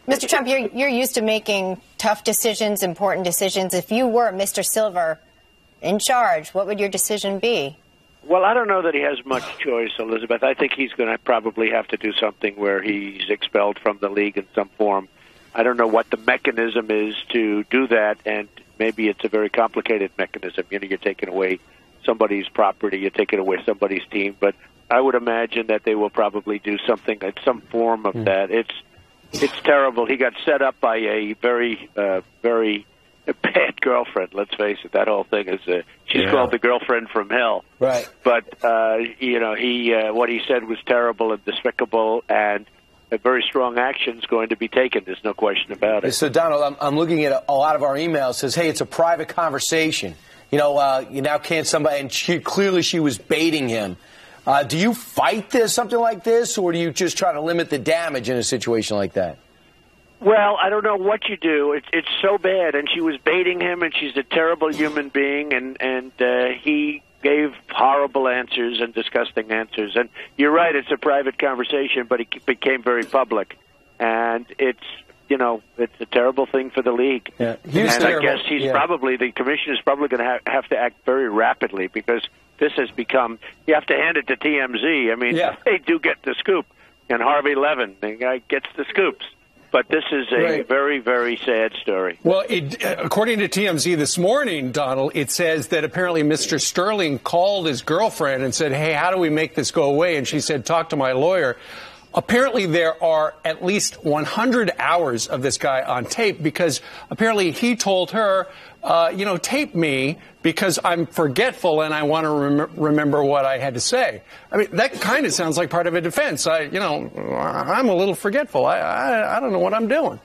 Mr. Trump, you're used to making tough decisions, important decisions. If you were Mr. Silver in charge, what would your decision be? Well, I don't know that he has much choice, Elizabeth. I think he's going to probably have to do something where he's expelled from the league in some form. I don't know what the mechanism is to do that, and maybe it's a very complicated mechanism. You know, you're taking away somebody's property, you're taking away somebody's team, but I would imagine that they will probably do something, some form of that. It's terrible. He got set up by a very bad girlfriend. Let's face it. That whole thing is she's called the girlfriend from hell. Right. But you know, what he said was terrible and despicable, and a very strong action is going to be taken. There's no question about it. So, Donald, I'm looking at a lot of our emails. It says, hey, it's a private conversation. You know, you now can't somebody, and clearly she was baiting him. Do you fight something like this, or do you just try to limit the damage in a situation like that? Well, I don't know what you do. It's so bad, and she was baiting him, and she's a terrible human being, and he gave horrible answers and disgusting answers. And you're right, it's a private conversation, but it became very public, and it's a terrible thing for the league. Yeah. And I guess the commissioner is probably going to have to act very rapidly, because this has become, you have to hand it to TMZ. I mean, they do get the scoop, and Harvey Levin, the guy gets the scoops. But this is a very, very sad story. Well, according to TMZ this morning, Donald, it says that apparently Mr. Sterling called his girlfriend and said, hey, how do we make this go away? And she said, talk to my lawyer. Apparently, there are at least 100 hours of this guy on tape, because apparently he told her, tape me because I'm forgetful and I want to remember what I had to say. I mean, that kind of sounds like part of a defense. I'm a little forgetful. I don't know what I'm doing.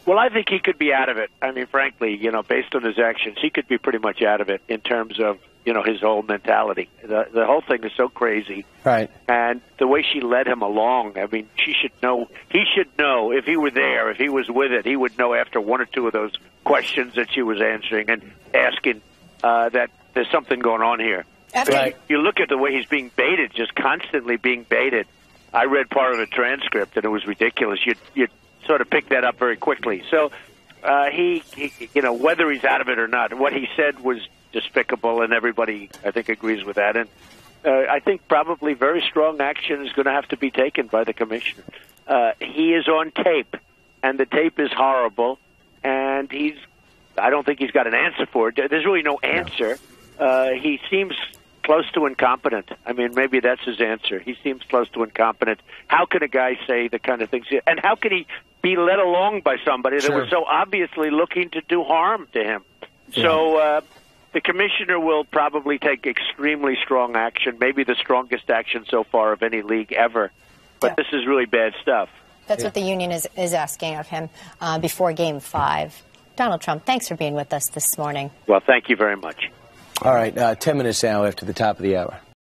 Well, I think he could be out of it. I mean, frankly, based on his actions, he could be pretty much out of it in terms of, his whole mentality. The whole thing is so crazy. Right. And the way she led him along, I mean, he should know if he were there, if he was with it, he would know after one or two of those questions that she was answering and asking that there's something going on here. Right. You look at the way he's being baited, just constantly being baited. I read part of the transcript, and it was ridiculous. You'd sort of pick that up very quickly. So he, whether he's out of it or not, what he said was despicable, and everybody, I think, agrees with that. And I think probably very strong action is going to have to be taken by the commissioner. He is on tape, and the tape is horrible, and I don't think he's got an answer for it. There's really no answer. He seems close to incompetent. I mean, maybe that's his answer. He seems close to incompetent. How can a guy say the kind of things? And how can he be led along by somebody that was so obviously looking to do harm to him? Yeah. So the commissioner will probably take extremely strong action, maybe the strongest action so far of any league ever. But this is really bad stuff. That's what the union is asking of him before Game 5. Donald Trump, thanks for being with us this morning. Well, thank you very much. All right, 10 minutes now after the top of the hour.